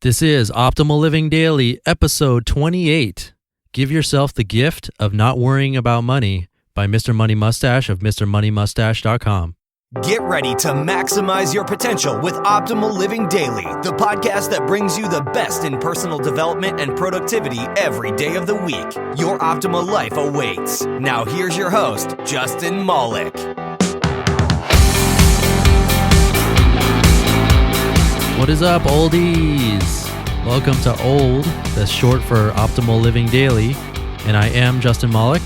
This is Optimal Living Daily, episode 28. Give yourself the gift of not worrying about money by Mr. Money Mustache of MrMoneyMustache.com. Get ready to maximize your potential with Optimal Living Daily, the podcast that brings you the best in personal development and productivity every day of the week. Your optimal life awaits. Now here's your host, Justin Malik. What is up, oldies? Welcome to OLD, that's short for Optimal Living Daily, and I am Justin Malik.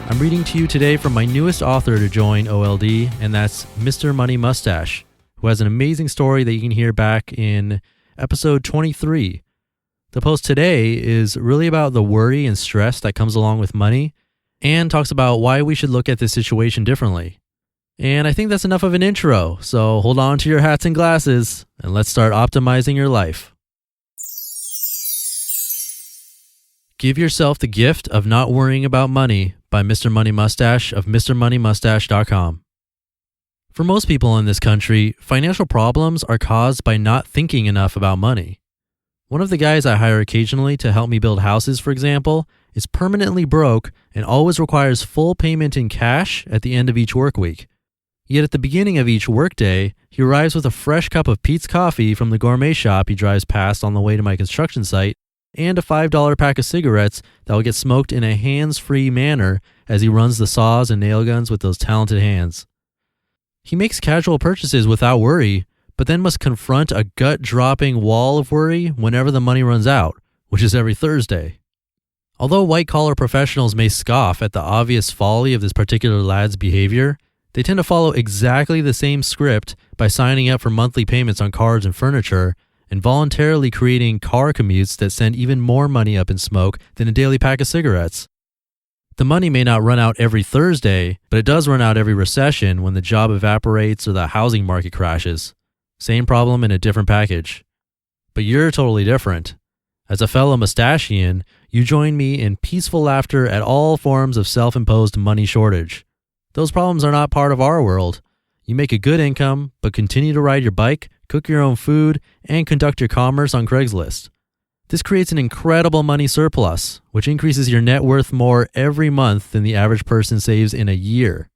I'm reading to you today from my newest author to join OLD, and that's Mr. Money Mustache, who has an amazing story that you can hear back in episode 23. The post today is really about the worry and stress that comes along with money, and talks about why we should look at this situation differently. And I think that's enough of an intro, so hold on to your hats and glasses, and let's start optimizing your life. Give yourself the gift of not worrying about money by Mr. Money Mustache of MrMoneyMustache.com. For most people in this country, financial problems are caused by not thinking enough about money. One of the guys I hire occasionally to help me build houses, for example, is permanently broke and always requires full payment in cash at the end of each work week. Yet at the beginning of each workday, he arrives with a fresh cup of Pete's coffee from the gourmet shop he drives past on the way to my construction site, and a $5 pack of cigarettes that will get smoked in a hands-free manner as he runs the saws and nail guns with those talented hands. He makes casual purchases without worry, but then must confront a gut-dropping wall of worry whenever the money runs out, which is every Thursday. Although white-collar professionals may scoff at the obvious folly of this particular lad's behavior, they tend to follow exactly the same script by signing up for monthly payments on cars and furniture and voluntarily creating car commutes that send even more money up in smoke than a daily pack of cigarettes. The money may not run out every Thursday, but it does run out every recession when the job evaporates or the housing market crashes. Same problem in a different package. But you're totally different. As a fellow mustachian, you join me in peaceful laughter at all forms of self-imposed money shortage. Those problems are not part of our world. You make a good income, but continue to ride your bike, cook your own food, and conduct your commerce on Craigslist. This creates an incredible money surplus, which increases your net worth more every month than the average person saves in a year.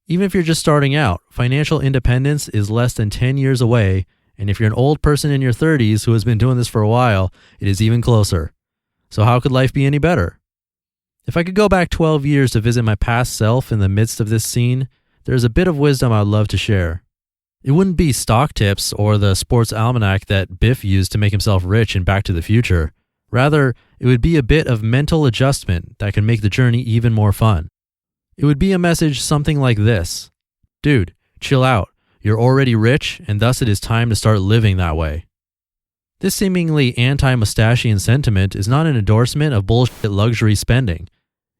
Even if you're just starting out, financial independence is less than 10 years away, and if you're an old person in your 30s who has been doing this for a while, it is even closer. So how could life be any better? If I could go back 12 years to visit my past self in the midst of this scene, there's a bit of wisdom I'd love to share. It wouldn't be stock tips or the sports almanac that Biff used to make himself rich in Back to the Future. Rather, it would be a bit of mental adjustment that can make the journey even more fun. It would be a message something like this: dude, chill out. You're already rich, and thus it is time to start living that way. This seemingly anti-mustachian sentiment is not an endorsement of bullshit luxury spending.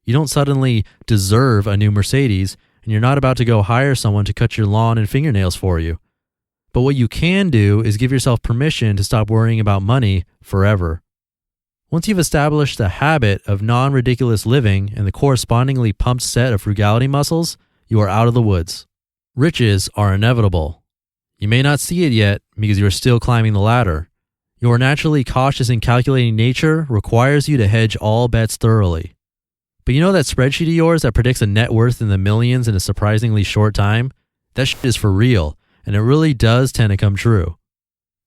You don't suddenly deserve a new Mercedes, and you're not about to go hire someone to cut your lawn and fingernails for you. But what you can do is give yourself permission to stop worrying about money forever. Once you've established the habit of non-ridiculous living and the correspondingly pumped set of frugality muscles, you are out of the woods. Riches are inevitable. You may not see it yet because you are still climbing the ladder. Your naturally cautious and calculating nature requires you to hedge all bets thoroughly. But you know that spreadsheet of yours that predicts a net worth in the millions in a surprisingly short time? That shit is for real, and it really does tend to come true.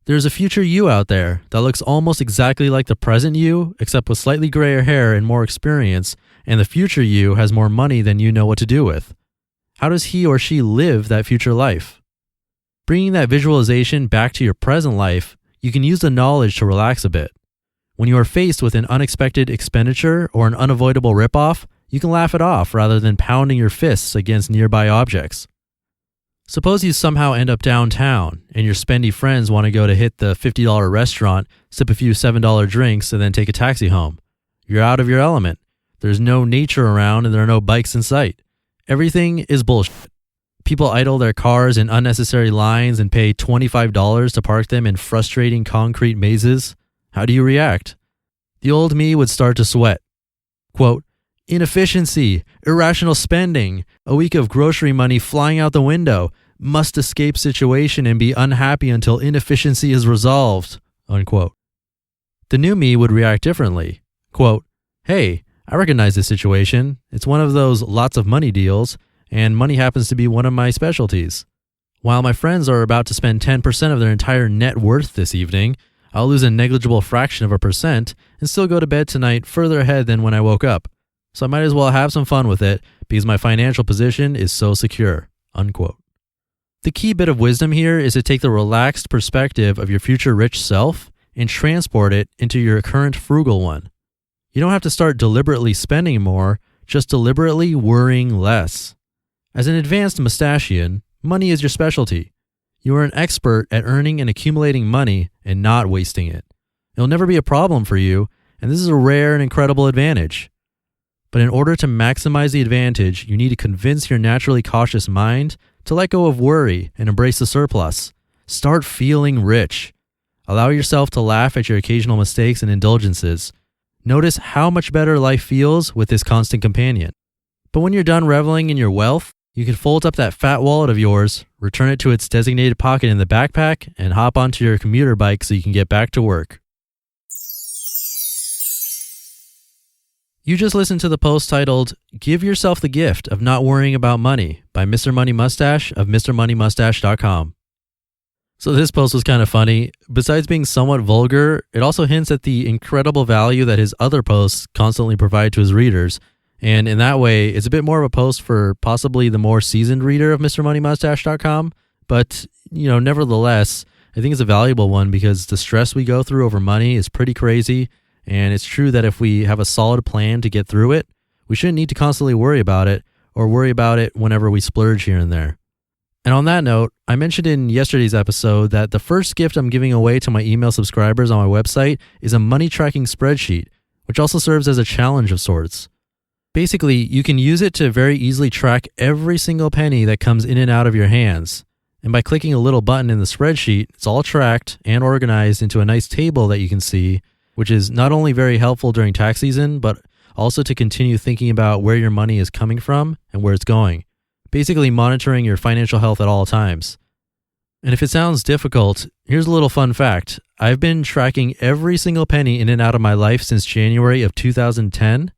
There's a future you out there that looks almost exactly like the present you, except with slightly grayer hair and more experience, and the future you has more money than you know what to do with. How does he or she live that future life? Bringing that visualization back to your present life, you can use the knowledge to relax a bit. When you are faced with an unexpected expenditure or an unavoidable ripoff, you can laugh it off rather than pounding your fists against nearby objects. Suppose you somehow end up downtown and your spendy friends want to go to hit the $50 restaurant, sip a few $7 drinks, and then take a taxi home. You're out of your element. There's no nature around and there are no bikes in sight. Everything is bullshit. People idle their cars in unnecessary lines and pay $25 to park them in frustrating concrete mazes. How do you react? The old me would start to sweat. Quote, inefficiency, irrational spending, a week of grocery money flying out the window, must escape situation and be unhappy until inefficiency is resolved. Unquote. The new me would react differently. Quote, "Hey, I recognize this situation. It's one of those lots of money deals, and money happens to be one of my specialties. While my friends are about to spend 10% of their entire net worth this evening, I'll lose a negligible fraction of a percent and still go to bed tonight further ahead than when I woke up. So I might as well have some fun with it because my financial position is so secure." Unquote. The key bit of wisdom here is to take the relaxed perspective of your future rich self and transport it into your current frugal one. You don't have to start deliberately spending more, just deliberately worrying less. As an advanced Mustachian, money is your specialty. You are an expert at earning and accumulating money and not wasting it. It'll never be a problem for you, and this is a rare and incredible advantage. But in order to maximize the advantage, you need to convince your naturally cautious mind to let go of worry and embrace the surplus. Start feeling rich. Allow yourself to laugh at your occasional mistakes and indulgences. Notice how much better life feels with this constant companion. But when you're done reveling in your wealth, you can fold up that fat wallet of yours, return it to its designated pocket in the backpack, and hop onto your commuter bike so you can get back to work. You just listened to the post titled, "Give Yourself the Gift of Not Worrying About Money" by Mr. Money Mustache of MrMoneyMustache.com. So this post was kind of funny. Besides being somewhat vulgar, it also hints at the incredible value that his other posts constantly provide to his readers. And in that way, it's a bit more of a post for possibly the more seasoned reader of MrMoneyMustache.com. But, nevertheless, I think it's a valuable one because the stress we go through over money is pretty crazy. And it's true that if we have a solid plan to get through it, we shouldn't need to constantly worry about it or worry about it whenever we splurge here and there. And on that note, I mentioned in yesterday's episode that the first gift I'm giving away to my email subscribers on my website is a money tracking spreadsheet, which also serves as a challenge of sorts. Basically, you can use it to very easily track every single penny that comes in and out of your hands. And by clicking a little button in the spreadsheet, it's all tracked and organized into a nice table that you can see, which is not only very helpful during tax season, but also to continue thinking about where your money is coming from and where it's going. Basically monitoring your financial health at all times. And if it sounds difficult, here's a little fun fact. I've been tracking every single penny in and out of my life since January of 2010.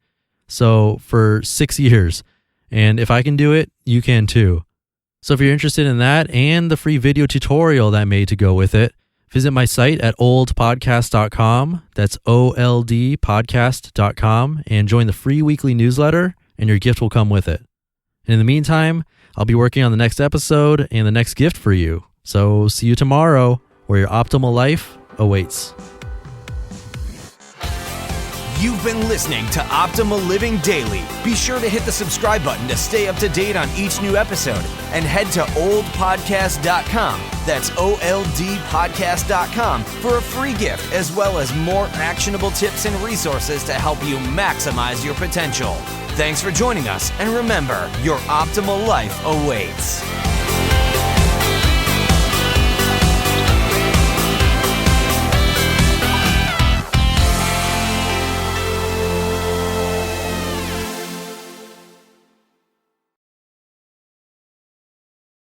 So for 6 years. And if I can do it, you can too. So if you're interested in that and the free video tutorial that made to go with it, visit my site at oldpodcast.com. That's oldpodcast.com and join the free weekly newsletter and your gift will come with it. And in the meantime, I'll be working on the next episode and the next gift for you. So see you tomorrow where your optimal life awaits. You've been listening to Optimal Living Daily. Be sure to hit the subscribe button to stay up to date on each new episode and head to oldpodcast.com. That's oldpodcast.com for a free gift as well as more actionable tips and resources to help you maximize your potential. Thanks for joining us, and remember, your optimal life awaits.